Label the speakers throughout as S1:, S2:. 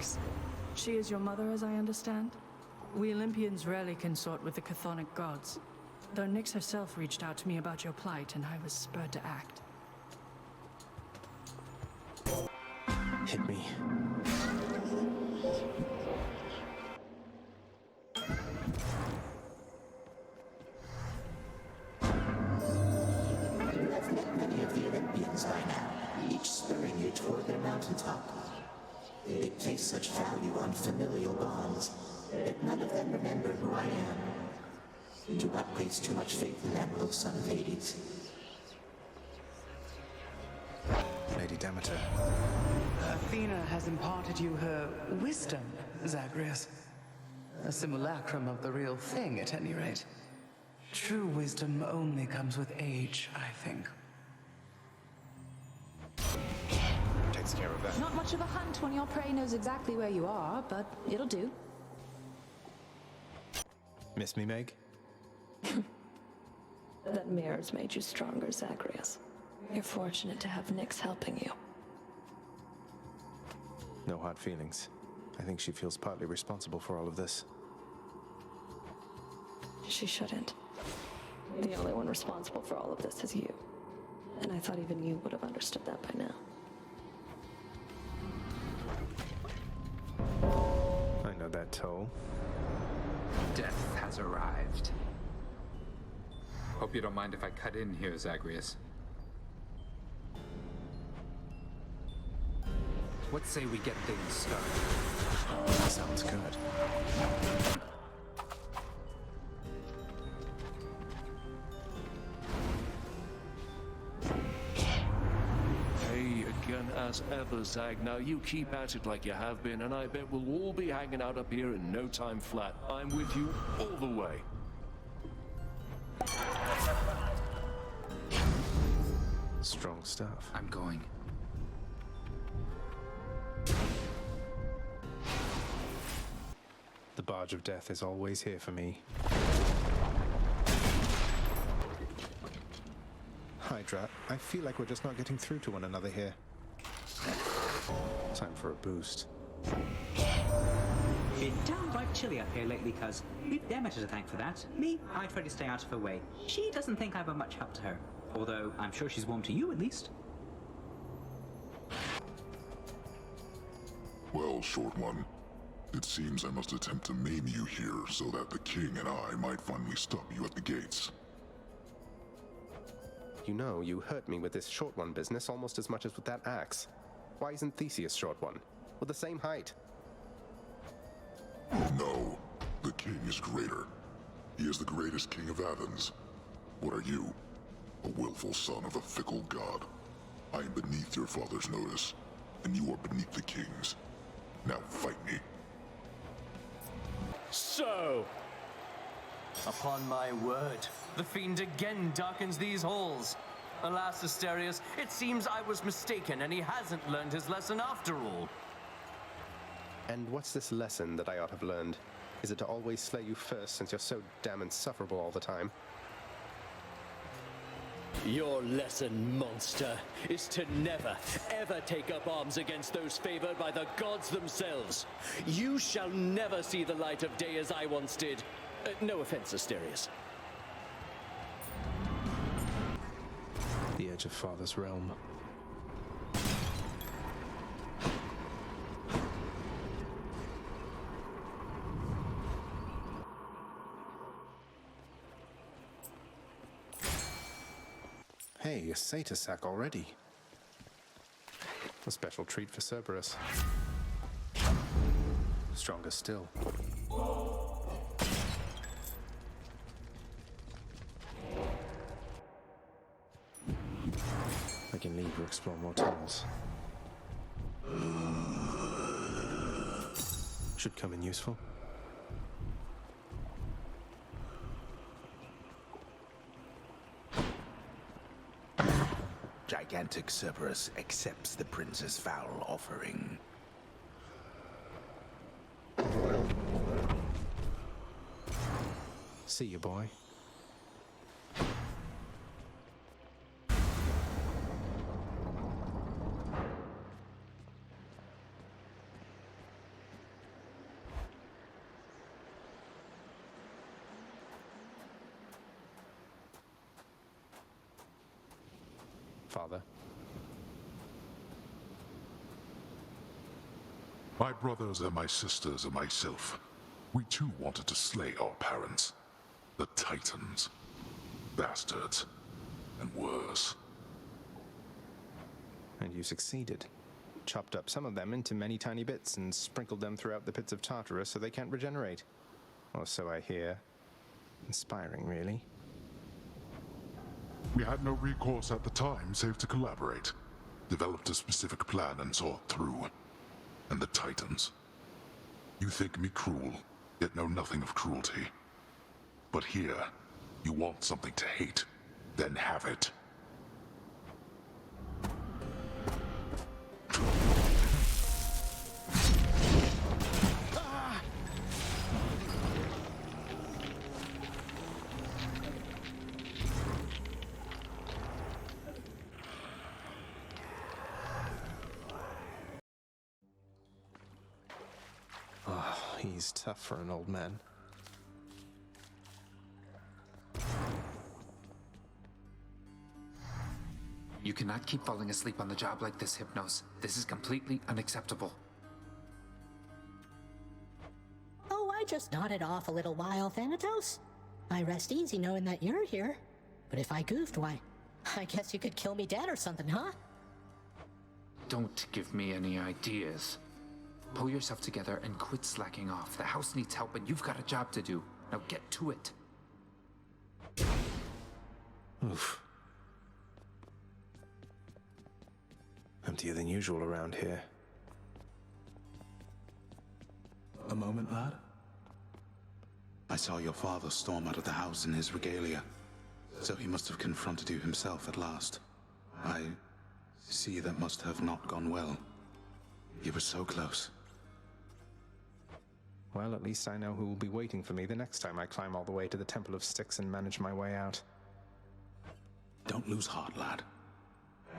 S1: Nyx. She is your mother, as I understand? We Olympians rarely consort with the chthonic gods, though Nyx herself reached out to me about your plight, and I was spurred to act.
S2: Hit me.
S3: Many of the Olympians by now, each spurring you toward their mountaintop. They place such value on familial bonds, that none of them remember who I am. Do not place too much faith in that little son of Hades.
S2: Lady Demeter.
S4: Athena has imparted you her wisdom, Zagreus. A simulacrum of the real thing, at any rate. True wisdom only comes with age, I think.
S2: Takes care of that.
S5: Not much of a hunt when your prey knows exactly where you are, but it'll do.
S2: Miss me, Meg?
S6: That mirror's made you stronger, Zagreus. You're fortunate to have Nyx helping you.
S2: No hard feelings. I think she feels partly responsible for all of this.
S6: She shouldn't. The only one responsible for all of this is you. And I thought even you would have understood that by now.
S2: I know that toll.
S7: Death has arrived. Hope you don't mind if I cut in here, Zagreus. What say we get things started?
S2: Sounds good.
S8: Hey again as ever, Zag. Now you keep at it like you have been, and I bet we'll all be hanging out up here in no time flat. I'm with you all the way.
S2: Strong stuff.
S7: I'm going.
S2: The barge of death is always here for me. Hydra, I feel like we're just not getting through to one another here. Time for a boost.
S9: Been downright chilly up here lately, cuz. We've Demeter to thank for that. Me, I try to stay out of her way. She doesn't think I'm of much help to her. Although, I'm sure she's warm to you, at least.
S10: Well, short one. It seems I must attempt to maim you here so that the king and I might finally stop you at the gates.
S2: You know, you hurt me with this short one business almost as much as with that axe. Why isn't Theseus short one? We're the same height.
S10: No, the king is greater. He is the greatest king of Athens. What are you? A willful son of a fickle god. I am beneath your father's notice, and you are beneath the king's. Now fight me.
S11: So, upon my word, the fiend again darkens these halls. Alas, Asterius, it seems I was mistaken and he hasn't learned his lesson after all.
S2: And what's this lesson that I ought to have learned? Is it to always slay you first since you're so damn insufferable all the time?
S11: Your lesson, monster, is to never, ever take up arms against those favored by the gods themselves. You shall never see the light of day as I once did. No offense, Asterius.
S2: The edge of Father's realm. Hey, a satyr sack already. A special treat for Cerberus. Stronger still. I can leave or explore more tunnels. Should come in useful.
S12: Gigantic Cerberus accepts the prince's foul offering.
S2: See you, boy. Father.
S10: My brothers and my sisters and myself, we too wanted to slay our parents. The Titans. Bastards. And worse.
S2: And you succeeded. Chopped up some of them into many tiny bits and sprinkled them throughout the pits of Tartarus so they can't regenerate. Or so I hear. Inspiring, really.
S10: We had no recourse at the time save to collaborate. Developed a specific plan and saw it through. And the Titans. You think me cruel, yet know nothing of cruelty. But here, you want something to hate, then have it.
S2: Oh, he's tough for an old man.
S13: You cannot keep falling asleep on the job like this, Hypnos. This is completely unacceptable.
S14: Oh, I just nodded off a little while, Thanatos. I rest easy knowing that you're here. But if I goofed, why, I guess you could kill me dead or something, huh?
S13: Don't give me any ideas. Pull yourself together and quit slacking off. The house needs help and you've got a job to do. Now get to it.
S2: Oof. Emptier than usual around here.
S12: A moment, lad? I saw your father storm out of the house in his regalia, so he must have confronted you himself at last. I see that must have not gone well. You were so close.
S2: Well, at least I know who will be waiting for me the next time I climb all the way to the Temple of Styx and manage my way out.
S12: Don't lose heart, lad.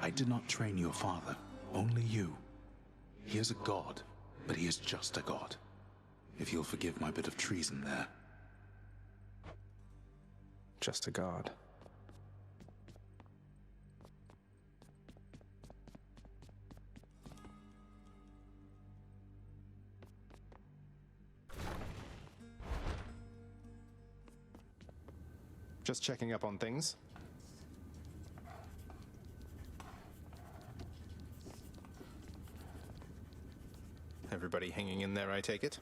S12: I did not train your father, only you. He is a god, but he is just a god. If you'll forgive my bit of treason there.
S2: Just a god. Just checking up on things. Everybody hanging in there, I take it?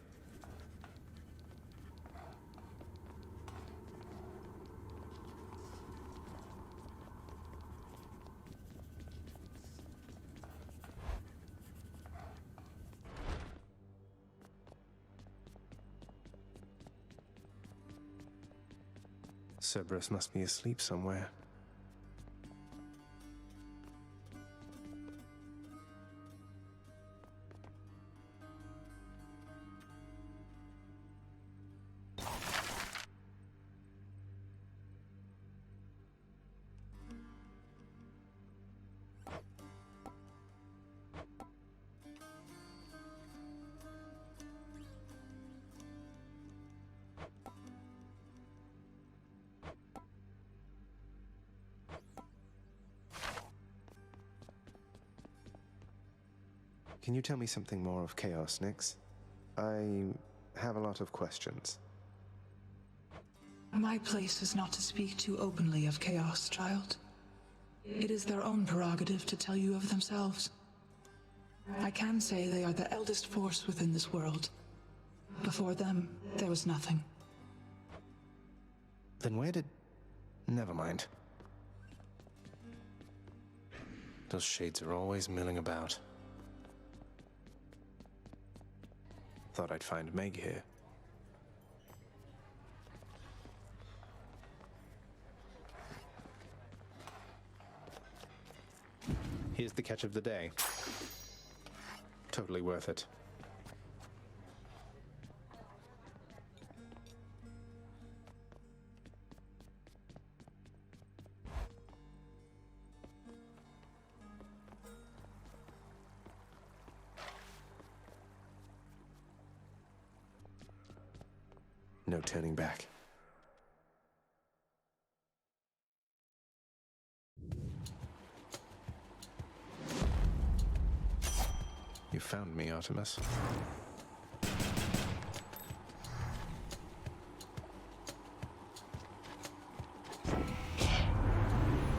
S2: Cerberus must be asleep somewhere. Can you tell me something more of Chaos, Nyx? I have a lot of questions.
S15: My place is not to speak too openly of Chaos, child. It is their own prerogative to tell you of themselves. I can say they are the eldest force within this world. Before them, there was nothing.
S2: Then where did... Never mind. Those shades are always milling about. Thought I'd find Meg here. Here's the catch of the day. Totally worth it. No turning back. You found me, Artemis.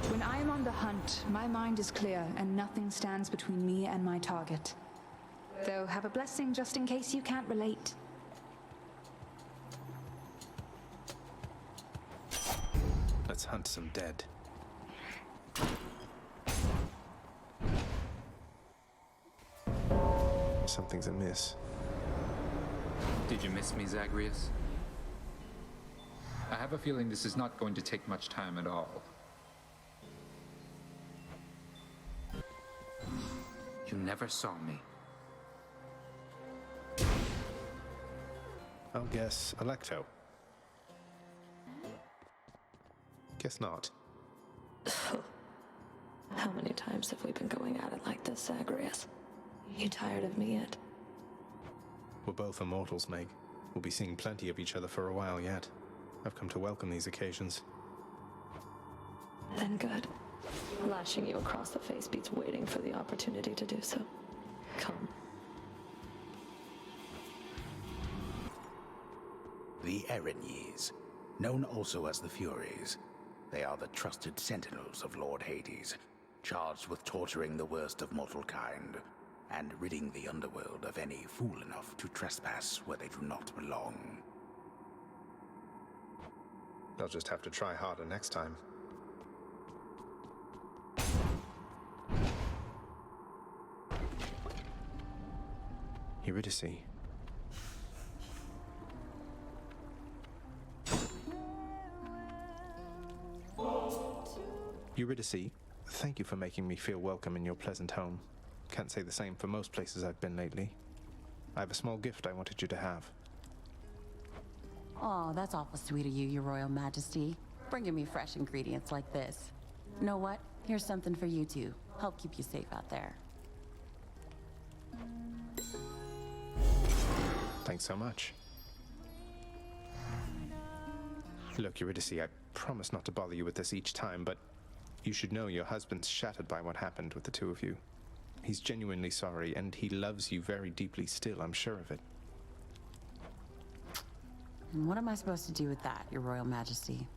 S5: When I am on the hunt, my mind is clear and nothing stands between me and my target. Though have a blessing just in case you can't relate.
S2: Let's hunt some dead. Something's amiss.
S13: Did you miss me, Zagreus? I have a feeling this is not going to take much time at all. You never saw me.
S2: I'll guess Electo. Guess not.
S6: How many times have we been going at it like this, Zagreus? You tired of me yet?
S2: We're both immortals, Meg. We'll be seeing plenty of each other for a while yet. I've come to welcome these occasions.
S6: Then good. Lashing you across the face beats waiting for the opportunity to do so. Come.
S16: The Erinyes, known also as the Furies. They are the trusted sentinels of Lord Hades, charged with torturing the worst of mortal kind, and ridding the underworld of any fool enough to trespass where they do not belong.
S2: They'll just have to try harder next time. Eurydice. Eurydice, thank you for making me feel welcome in your pleasant home. Can't say the same for most places I've been lately. I have a small gift I wanted you to have.
S17: Oh, that's awful sweet of you, Your Royal Majesty. Bringing me fresh ingredients like this. You know what? Here's something for you too. Help keep you safe out there.
S2: Thanks so much. Look, Eurydice, I promise not to bother you with this each time, but you should know your husband's shattered by what happened with the two of you. He's genuinely sorry, and he loves you very deeply still, I'm sure of it.
S17: And what am I supposed to do with that, Your Royal Majesty?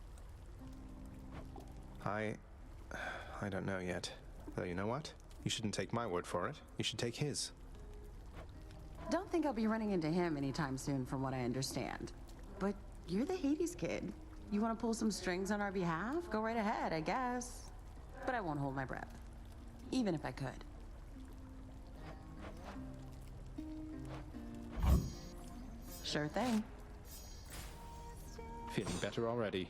S2: I don't know yet. Though you know what? You shouldn't take my word for it. You should take his.
S17: Don't think I'll be running into him anytime soon, from what I understand. But you're the Hades kid. You want to pull some strings on our behalf? Go right ahead, I guess. But I won't hold my breath. Even if I could. Sure thing.
S2: Feeling better already.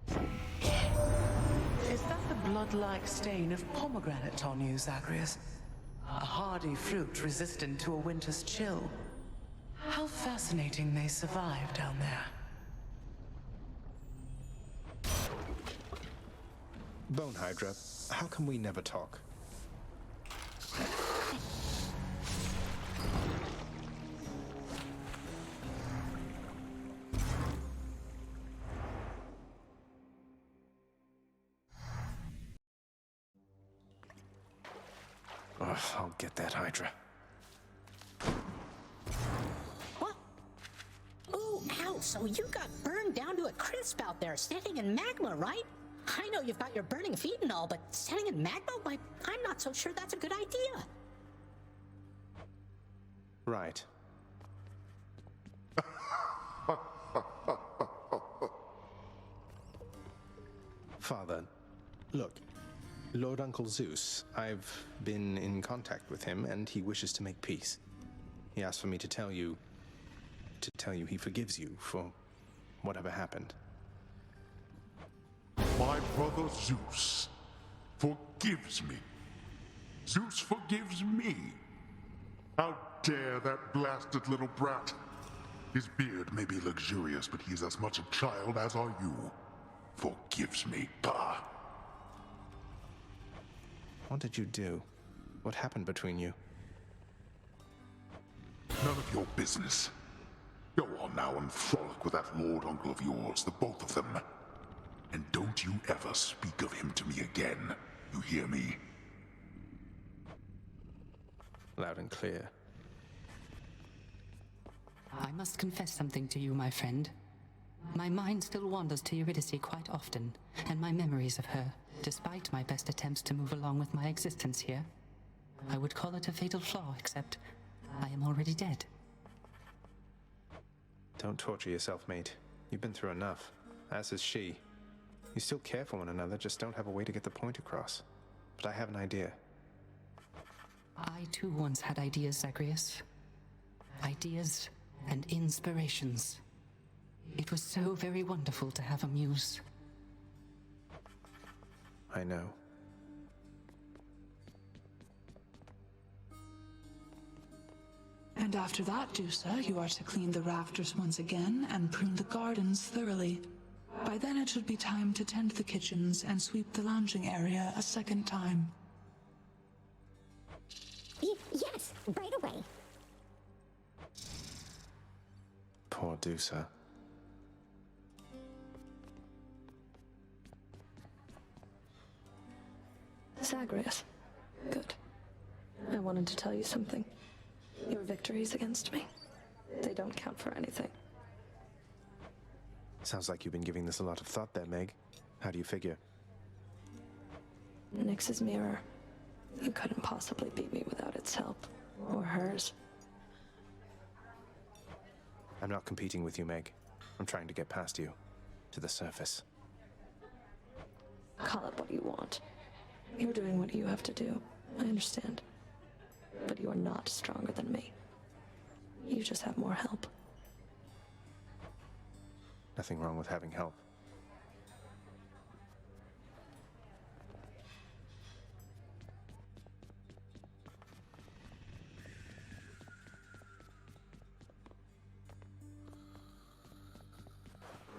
S4: Is that the blood-like stain of pomegranate on you, Zagreus? A hardy fruit resistant to a winter's chill. How fascinating they survive down there.
S2: Bone Hydra, how can we never talk? Ugh, I'll get that Hydra.
S14: What? Ooh, ow, so you got burned down to a crisp out there, standing in magma, right? I know you've got your burning feet and all, but standing in magma? Why, I'm not so sure that's a good idea.
S2: Right. Father, look, Lord Uncle Zeus, I've been in contact with him, and he wishes to make peace. He asked for me to tell you he forgives you for whatever happened.
S10: My brother Zeus forgives me. Zeus forgives me. How dare that blasted little brat? His beard may be luxurious, but he's as much a child as are you. Forgives me. Bah!
S2: What did you do? What happened between you?
S10: None of your business. Go on now and frolic with that lord uncle of yours, the both of them. And don't you ever speak of him to me again. You hear me?
S2: Loud and clear.
S18: I must confess something to you, my friend. My mind still wanders to Eurydice quite often, and my memories of her, despite my best attempts to move along with my existence here. I would call it a fatal flaw, except I am already dead.
S2: Don't torture yourself, mate. You've been through enough, as has she. You still care for one another, just don't have a way to get the point across. But I have an idea.
S18: I too once had ideas, Zagreus. Ideas and inspirations. It was so very wonderful to have a muse.
S2: I know.
S15: And after that, Dusa, you are to clean the rafters once again and prune the gardens thoroughly. By then it should be time to tend the kitchens and sweep the lounging area a second time.
S14: Yes, right away.
S2: Poor Dusa.
S6: Zagreus. Good. I wanted to tell you something. Your victories against me, they don't count for anything.
S2: Sounds like you've been giving this a lot of thought there, Meg. How do you figure?
S6: Nyx's mirror. You couldn't possibly beat me without its help. Or hers.
S2: I'm not competing with you, Meg. I'm trying to get past you. To the surface.
S6: Call it what you want. You're doing what you have to do. I understand. But you are not stronger than me. You just have more help.
S2: Nothing wrong with having help.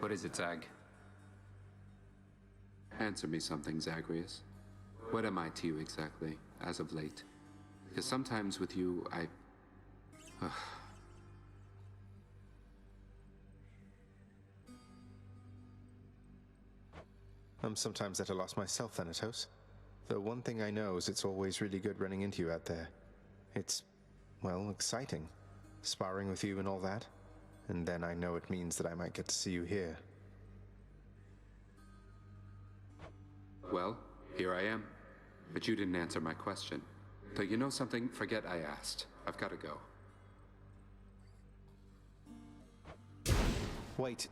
S13: What is it, Zag? Answer me something, Zagreus. What am I to you exactly, as of late? Because sometimes with you,
S2: I'm sometimes at a loss myself, Thanatos. Though one thing I know is it's always really good running into you out there. It's, well, exciting. Sparring with you and all that. And then I know it means that I might get to see you here.
S13: Well, here I am. But you didn't answer my question. So you know something? Forget I asked. I've got to go.
S2: Wait.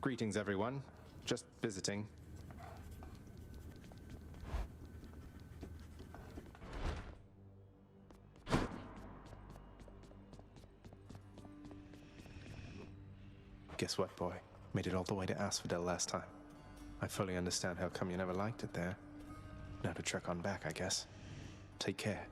S2: Greetings, everyone. Just visiting. Guess what, boy? Made it all the way to Asphodel last time. I fully understand how come you never liked it there. Now to trek on back, I guess. Take care.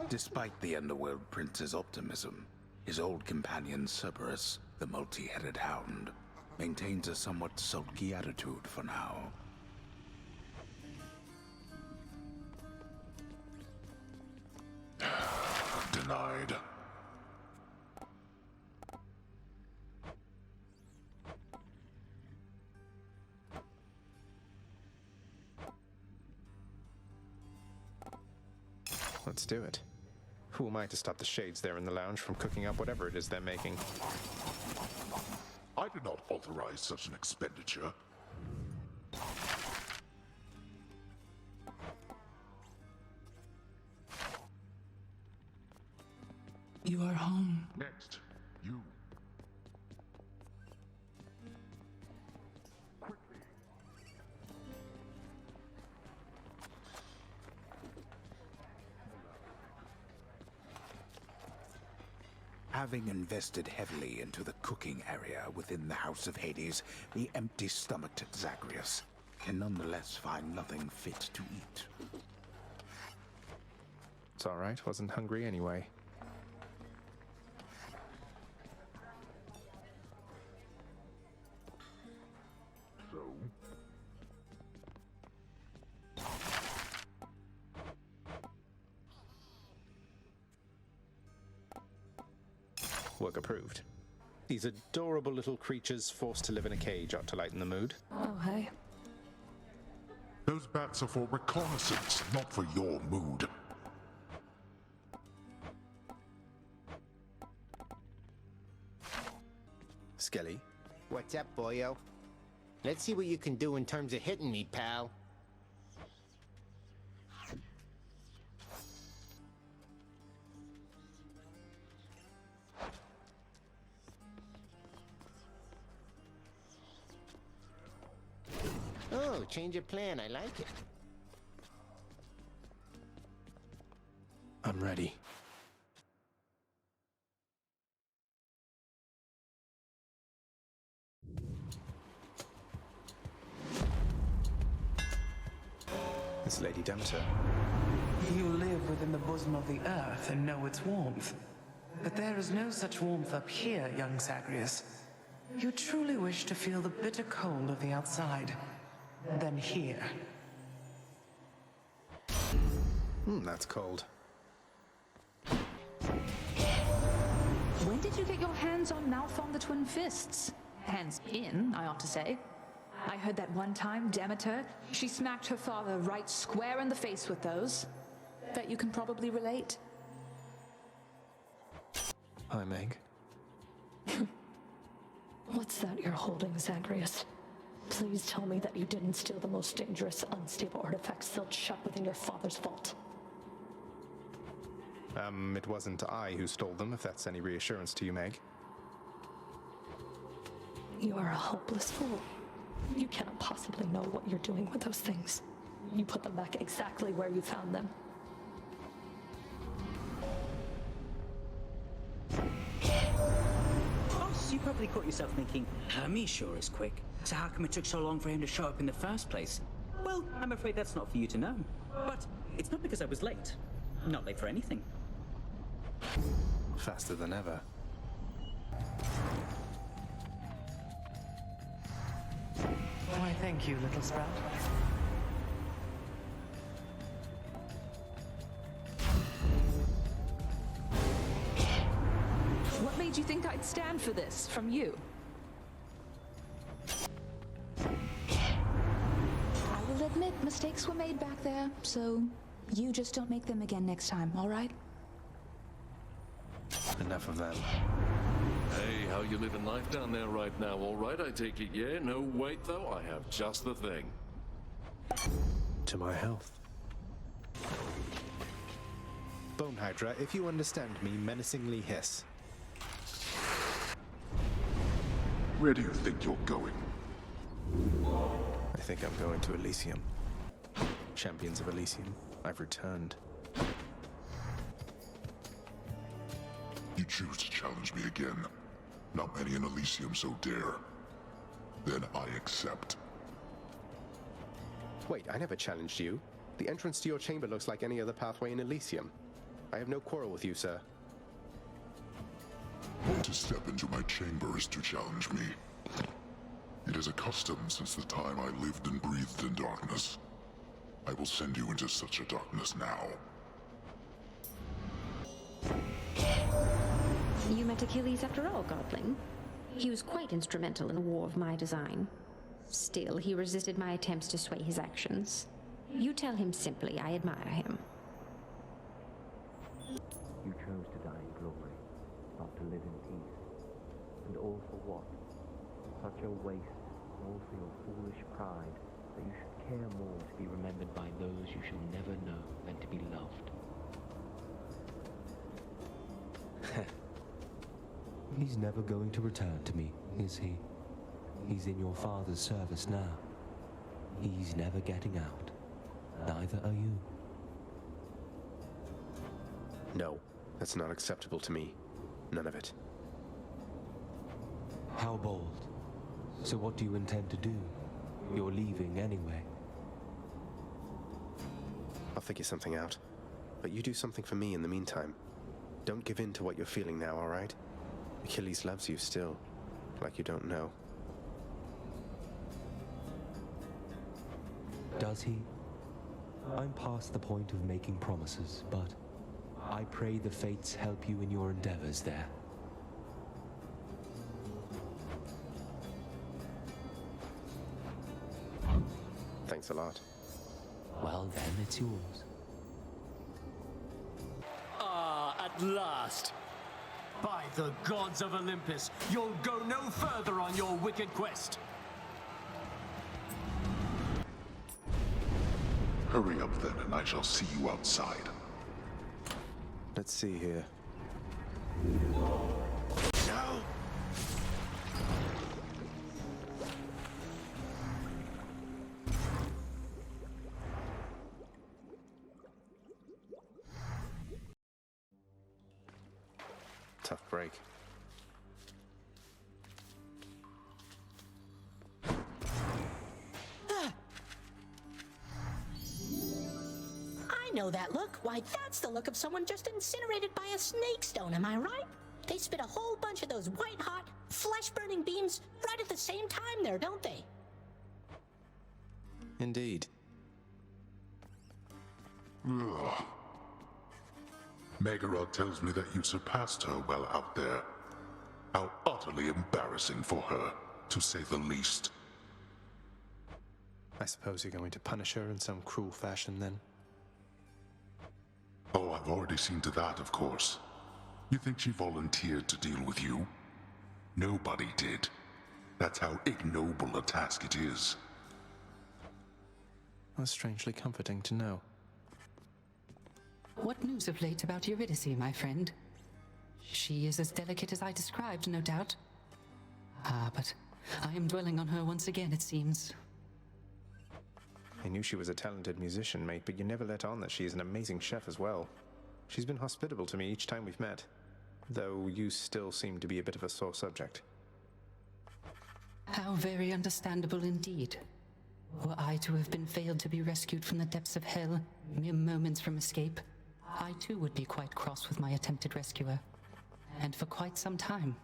S16: Despite the Underworld Prince's optimism, his old companion Cerberus, the multi-headed hound, maintains a somewhat sulky attitude for now.
S10: Denied.
S2: Let's do it. Who am I to stop the shades there in the lounge from cooking up whatever it is they're making?
S10: I did not authorize such an expenditure.
S15: You are home.
S10: Next, you.
S16: Having invested heavily into the cooking area within the House of Hades, the empty-stomached Zagreus can nonetheless find nothing fit to eat.
S2: It's all right. Wasn't hungry anyway. Work approved. These adorable little creatures forced to live in a cage ought to lighten the mood.
S6: Oh, hey.
S10: Those bats are for reconnaissance, not for your mood.
S2: Skelly?
S19: What's up, boyo? Let's see what you can do in terms of hitting me, pal. Oh, change of plan. I like it.
S2: I'm ready. It's Lady Demeter.
S4: You live within the bosom of the earth and know its warmth. But there is no such warmth up here, young Zagreus. You truly wish to feel the bitter cold of the outside. Then here.
S2: That's cold.
S5: When did you get your hands on Malphon the Twin Fists? Hands in, I ought to say. I heard that one time Demeter, she smacked her father right square in the face with those. Bet you can probably relate.
S2: Hi, Meg.
S6: What's that you're holding, Zagreus? Please tell me that you didn't steal the most dangerous, unstable artifacts sealed shut within your father's vault.
S2: It wasn't I who stole them, if that's any reassurance to you, Meg.
S6: You are a hopeless fool. You cannot possibly know what you're doing with those things. You put them back exactly where you found them.
S9: Boss, you probably caught yourself thinking, Hermes sure is quick. So how come it took so long for him to show up in the first place? Well, I'm afraid that's not for you to know. But it's not because I was late. Not late for anything.
S2: Faster than ever.
S4: Why, thank you, little sprout.
S5: What made you think I'd stand for this from you? I will admit mistakes were made back there, so you just don't make them again next time, all right?
S2: Enough of them.
S8: Hey, how you living life down there right now? All right, I take it, yeah? No, wait, though, I have just the thing.
S2: To my health. Bone Hydra, if you understand me, menacingly hiss.
S10: Where do you think you're going?
S2: I think I'm going to Elysium. Champions of Elysium, I've returned.
S10: You choose to challenge me again. Not many in Elysium so dare. Then I accept.
S2: Wait, I never challenged you. The entrance to your chamber looks like any other pathway in Elysium. I have no quarrel with you, sir.
S10: To step into my chamber is to challenge me. It is a custom since the time I lived and breathed in darkness. I will send you into such a darkness now.
S20: You met Achilles after all, Godling. He was quite instrumental in the war of my design. Still, he resisted my attempts to sway his actions. You tell him simply I admire him.
S21: You chose to die in glory, not to live in peace. And all for what? Such a waste, all for your foolish pride, that you should care more to be remembered by those you shall never know than to be loved.
S22: He's never going to return to me, is he? He's in your father's service now. He's never getting out. Neither are you.
S2: No, that's not acceptable to me. None of it.
S22: How bold. So what do you intend to do? You're leaving anyway.
S2: I'll figure something out. But you do something for me in the meantime. Don't give in to what you're feeling now, all right? Achilles loves you still, like you don't know.
S22: Does he? I'm past the point of making promises, but I pray the fates help you in your endeavors there.
S2: Thanks a lot.
S22: Well, then it's yours.
S11: Ah, at last! By the gods of Olympus, you'll go no further on your wicked quest!
S10: Hurry up then, and I shall see you outside.
S2: Let's see here.
S10: No!
S2: Tough break.
S14: I know that look. Why, that's the look of someone just incinerated by a snake stone, am I right? They spit a whole bunch of those white-hot, flesh-burning beams right at the same time there, don't they?
S2: Indeed.
S10: Ugh. Megarod tells me that you surpassed her well out there. How utterly embarrassing for her, to say the least.
S2: I suppose you're going to punish her in some cruel fashion, then?
S10: Oh, I've already seen to that, of course. You think she volunteered to deal with you? Nobody did. That's how ignoble a task it is.
S2: That's strangely comforting to know.
S18: What news of late about Eurydice, my friend? She is as delicate as I described, no doubt. Ah, but I am dwelling on her once again, it seems.
S2: I knew she was a talented musician, mate, but you never let on that she is an amazing chef as well. She's been hospitable to me each time we've met, though you still seem to be a bit of a sore subject.
S18: How very understandable indeed. Were I to have been failed to be rescued from the depths of hell, mere moments from escape, I too would be quite cross with my attempted rescuer. And for quite some time.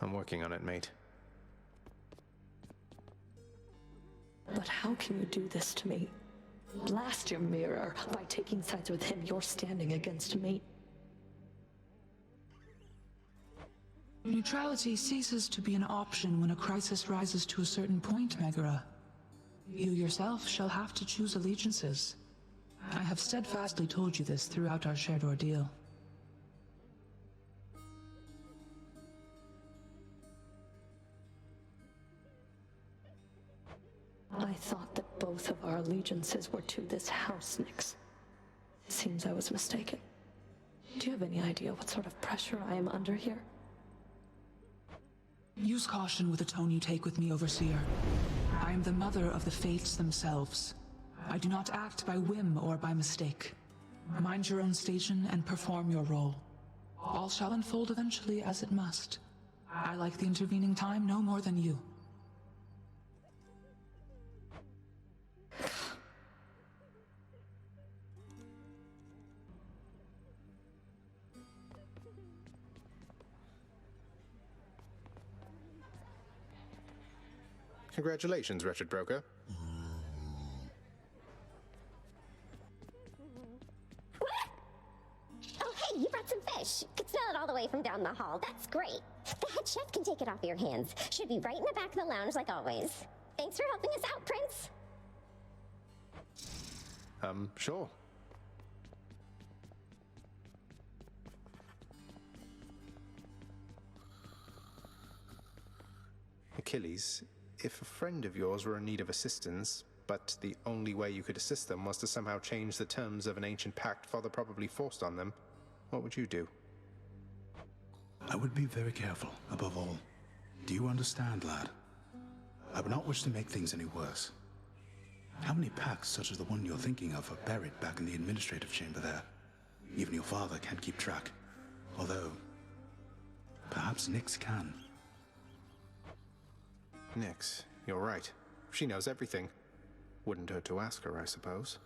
S2: I'm working on it, mate.
S6: But how can you do this to me? Blast your mirror. By taking sides with him, you're standing against me.
S15: Neutrality ceases to be an option when a crisis rises to a certain point, Megara. You yourself shall have to choose allegiances. I have steadfastly told you this throughout our shared ordeal.
S6: I thought that both of our allegiances were to this house, Nyx. It seems I was mistaken. Do you have any idea what sort of pressure I am under here?
S15: Use caution with the tone you take with me, Overseer. I am the mother of the fates themselves. I do not act by whim or by mistake. Mind your own station and perform your role. All shall unfold eventually as it must. I like the intervening time no more than you.
S2: Congratulations, wretched broker.
S1: Oh, hey, you brought some fish. Could smell it all the way from down the hall. That's great. The head chef can take it off your hands. Should be right in the back of the lounge like always. Thanks for helping us out, Prince.
S2: Sure. Achilles, if a friend of yours were in need of assistance, but the only way you could assist them was to somehow change the terms of an ancient pact Father probably forced on them, what would you do?
S12: I would be very careful, above all. Do you understand, lad? I would not wish to make things any worse. How many pacts such as the one you're thinking of are buried back in the administrative chamber there? Even your father can't keep track. Although, perhaps Nyx can.
S2: Nyx, you're right. She knows everything. Wouldn't hurt to ask her, I suppose.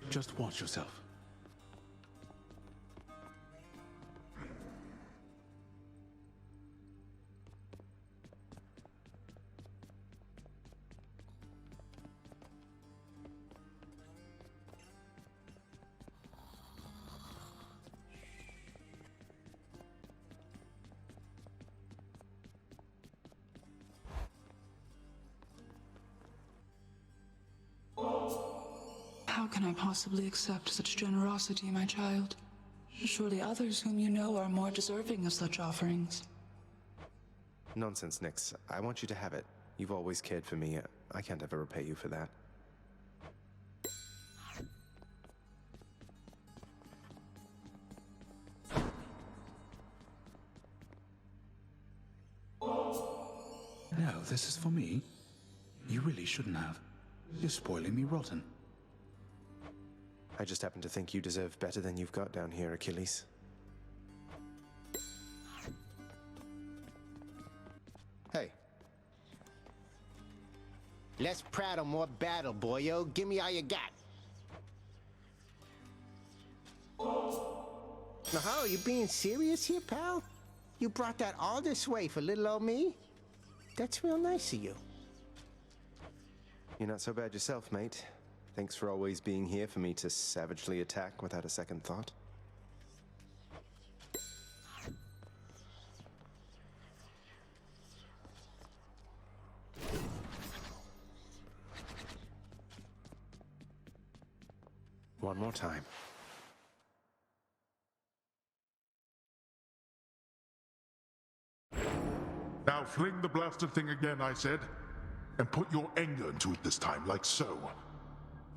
S12: Just watch yourself.
S15: How can I possibly accept such generosity, my child? Surely others whom you know are more deserving of such offerings.
S2: Nonsense, Nix. I want you to have it. You've always cared for me. I can't ever repay you for that.
S12: No, this is for me. You really shouldn't have. You're spoiling me rotten.
S2: I just happen to think you deserve better than you've got down here, Achilles. Hey.
S19: Less prattle, more battle, boyo. Give me all you got. Now, how are you being serious here, pal? You brought that all this way for little old me? That's real nice of you.
S2: You're not so bad yourself, mate. Thanks for always being here for me to savagely attack without a second thought. One more time.
S10: Now fling the blasted thing again, I said. And put your anger into it this time, like so.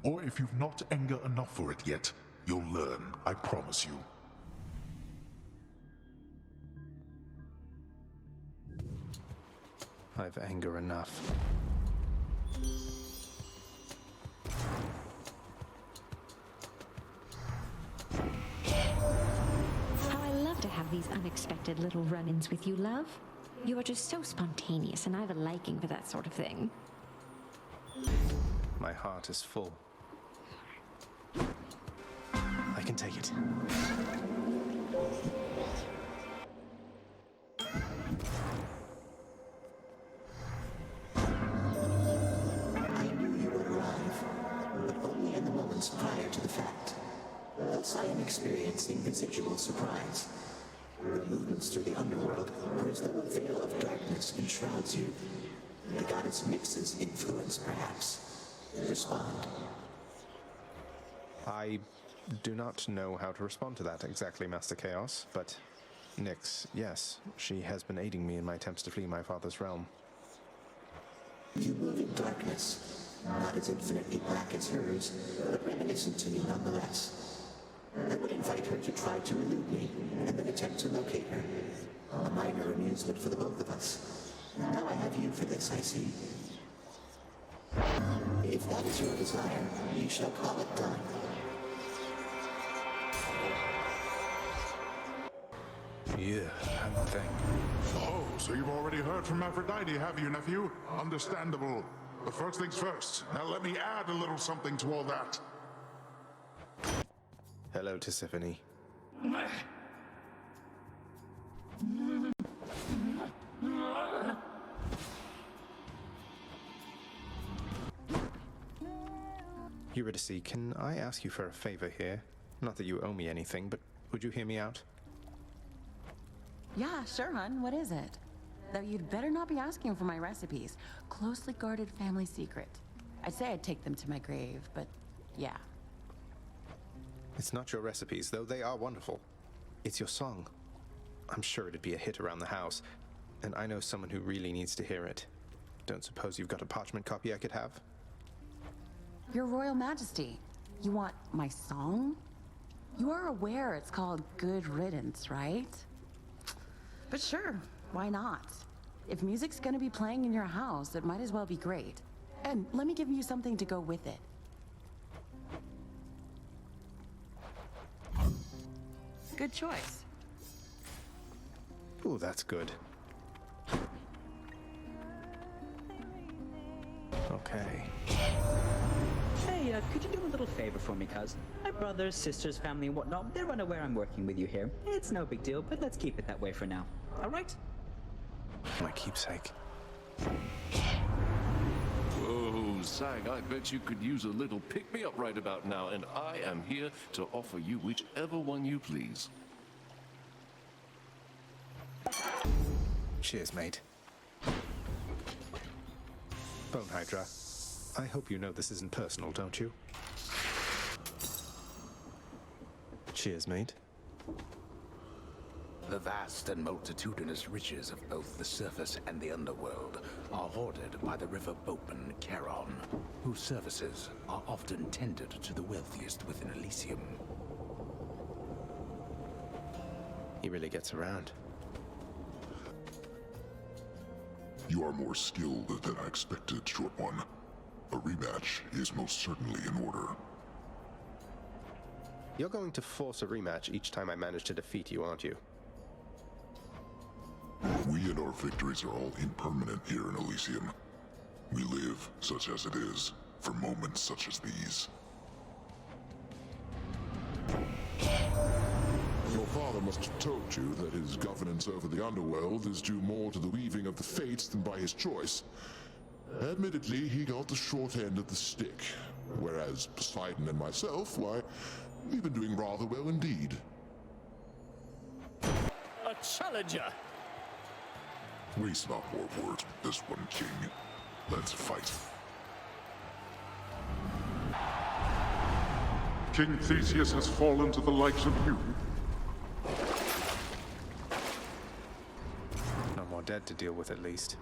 S10: Or if you've not anger enough for it yet, you'll learn, I promise you.
S2: I've anger enough.
S20: How I love to have these unexpected little run-ins with you, love. You are just so spontaneous, and I have a liking for that sort of thing.
S2: My heart is full. I can take it.
S3: I knew you would arrive, but only in the moments prior to the fact. Thus I am experiencing residual surprise. Your movements through the underworld are as though a veil of darkness enshrouds you. The goddess Nyx's influence, perhaps. Respond.
S2: I do not know how to respond to that exactly, Master Chaos, but Nyx, yes, she has been aiding me in my attempts to flee my father's realm.
S3: You move in darkness, not as infinitely black as hers, but reminiscent to me nonetheless. I would invite her to try to elude me, and then attempt to locate her. A minor amusement for the both of us. Now I have you for this, I see. If that is your desire, you shall call it done.
S2: Yeah, thing.
S10: Oh, so you've already heard from Aphrodite, have you, nephew? Understandable. But first things first. Now let me add a little something to all that.
S2: Hello, Tisiphone. Eurydice, can I ask you for a favor here? Not that you owe me anything, but would you hear me out?
S17: Yeah, sure, hun. What is it? Though you'd better not be asking for my recipes. Closely guarded family secret. I'd say I'd take them to my grave, but yeah.
S2: It's not your recipes, though they are wonderful. It's your song. I'm sure it'd be a hit around the house, and I know someone who really needs to hear it. Don't suppose you've got a parchment copy I could have?
S17: Your Royal Majesty, you want my song? You are aware it's called Good Riddance, right? But sure, why not? If music's gonna be playing in your house, it might as well be great. And let me give you something to go with it. Good choice.
S2: Ooh, that's good. Okay.
S9: Hey, could you do a little favor for me, cuz? My brothers, sisters, family, and whatnot, they're unaware I'm working with you here. It's no big deal, but let's keep it that way for now. All right?
S2: My keepsake.
S8: Whoa, Zag, I bet you could use a little pick-me-up right about now, and I am here to offer you whichever one you please.
S2: Cheers, mate. Bone Hydra, I hope you know this isn't personal, don't you? Cheers, mate.
S16: The vast and multitudinous riches of both the surface and the underworld are hoarded by the river boatman Charon, whose services are often tendered to the wealthiest within Elysium.
S2: He really gets around.
S10: You are more skilled than I expected, short one. A rematch is most certainly in order.
S2: You're going to force a rematch each time I manage to defeat you, aren't you?
S10: We and our victories are all impermanent here in Elysium. We live, such as it is, for moments such as these.
S7: Your father must have told you that his governance over the underworld is due more to the weaving of the fates than by his choice. Admittedly, he got the short end of the stick, whereas Poseidon and myself, why, we've been doing rather well indeed.
S11: A challenger!
S10: Waste not more words with this one, King. Let's fight.
S13: King Theseus has fallen to the likes of you.
S2: No more dead to deal with, at least.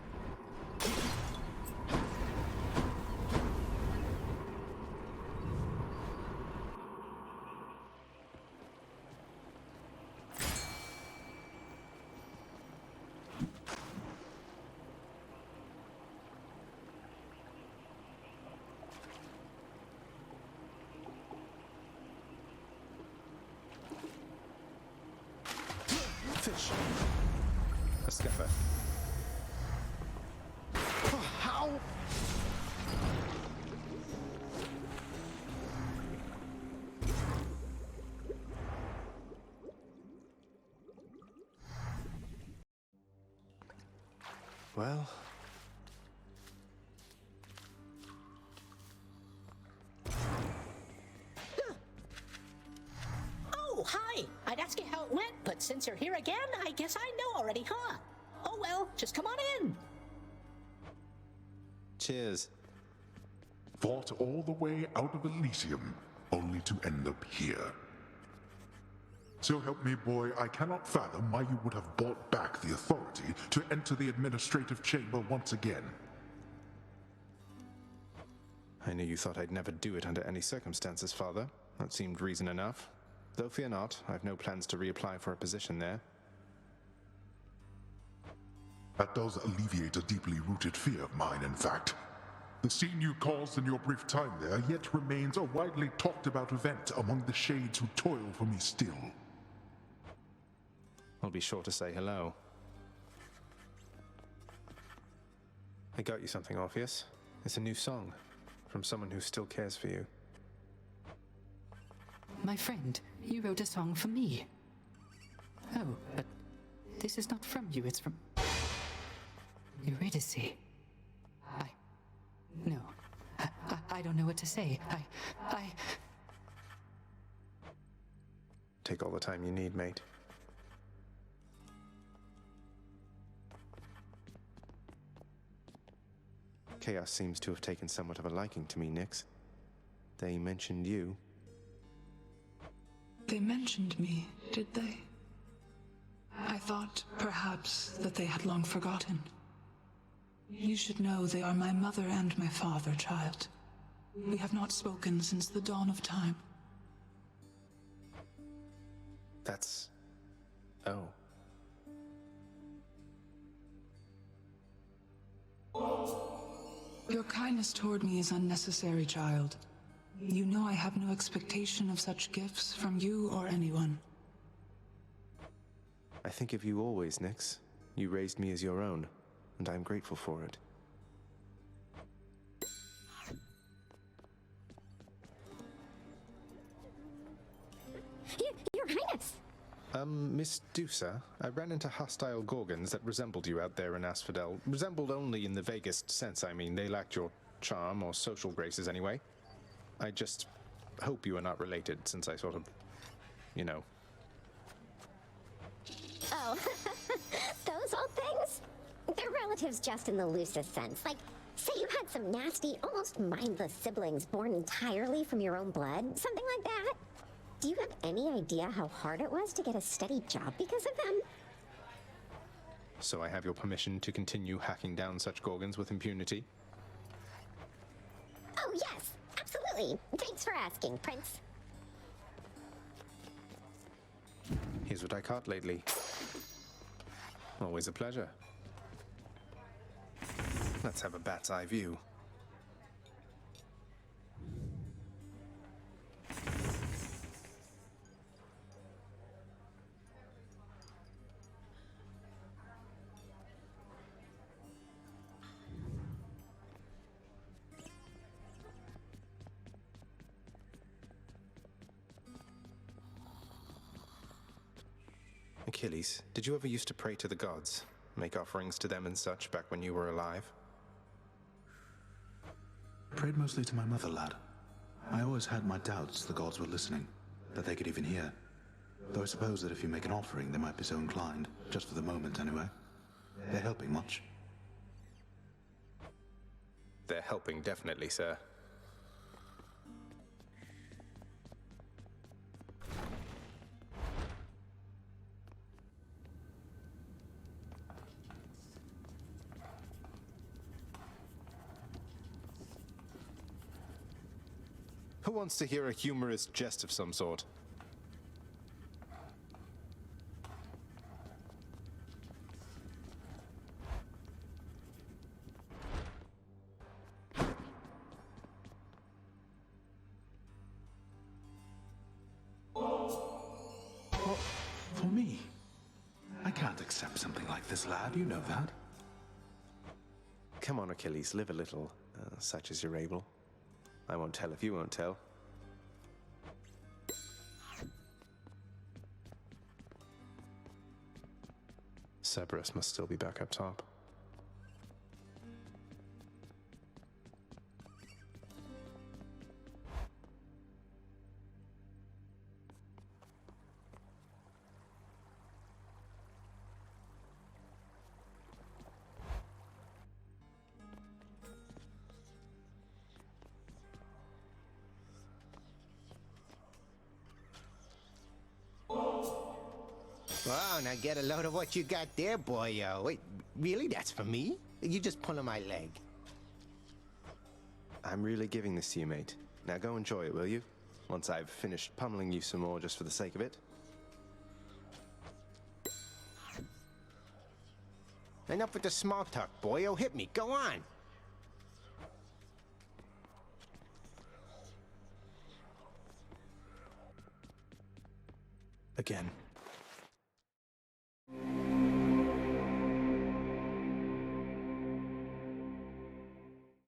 S2: Fish. A skipper. Oh, how? Well.
S14: Oh, hi! I'd ask you how it went, but since you're here again, I guess I know already, huh? Oh well, just come on in.
S2: Cheers.
S13: Fought all the way out of Elysium, only to end up here. So help me, boy, I cannot fathom why you would have bought back the authority to enter the administrative chamber once again.
S2: I knew you thought I'd never do it under any circumstances, Father. That seemed reason enough. Though fear not, I've no plans to reapply for a position there.
S13: That does alleviate a deeply rooted fear of mine, in fact. The scene you caused in your brief time there yet remains a widely talked about event among the shades who toil for me still.
S2: I'll be sure to say hello. I got you something, Orpheus. It's a new song, from someone who still cares for you.
S18: My friend, you wrote a song for me. Oh, but this is not from you, it's from Eurydice. No. I don't know what to say.
S2: Take all the time you need, mate. Chaos seems to have taken somewhat of a liking to me, Nyx. They mentioned you.
S15: They mentioned me, did they? I thought, perhaps, that they had long forgotten. You should know they are my mother and my father, child. We have not spoken since the dawn of time.
S2: That's... oh.
S15: Your kindness toward me is unnecessary, child. You know I have no expectation of such gifts from you or anyone.
S2: I think of you always, Nyx. You raised me as your own, and I'm grateful for it.
S1: Your Highness!
S2: Miss Dusa, I ran into hostile Gorgons that resembled you out there in Asphodel. Resembled only in the vaguest sense, I mean. They lacked your charm or social graces anyway. I just hope you are not related, since I sort of, you know.
S1: Oh, those old things? They're relatives just in the loosest sense. Like, say you had some nasty, almost mindless siblings born entirely from your own blood. Something like that. Do you have any idea how hard it was to get a steady job because of them?
S2: So I have your permission to continue hacking down such gorgons with impunity?
S1: Oh, yes, absolutely. Thanks for asking, Prince.
S2: Here's what I caught lately. Always a pleasure. Let's have a bat's eye view. Achilles, did you ever used to pray to the gods? Make offerings to them and such back when you were alive?
S12: Prayed mostly to my mother, lad. I always had my doubts the gods were listening, that they could even hear. Though I suppose that if you make an offering, they might be so inclined, just for the moment anyway. They're helping much.
S2: They're helping, definitely, sir. Who wants to hear a humorous jest of some sort?
S12: For me? I can't accept something like this, lad. You know that.
S2: Come on, Achilles, live a little, such as you're able. I won't tell if you won't tell. Cerberus must still be back up top.
S19: Wow, now get a load of what you got there, boyo. Wait, really? That's for me? You just pulling my leg.
S2: I'm really giving this to you, mate. Now go enjoy it, will you? Once I've finished pummeling you some more just for the sake of it.
S19: Enough with the small talk, boyo. Hit me. Go on.
S2: Again.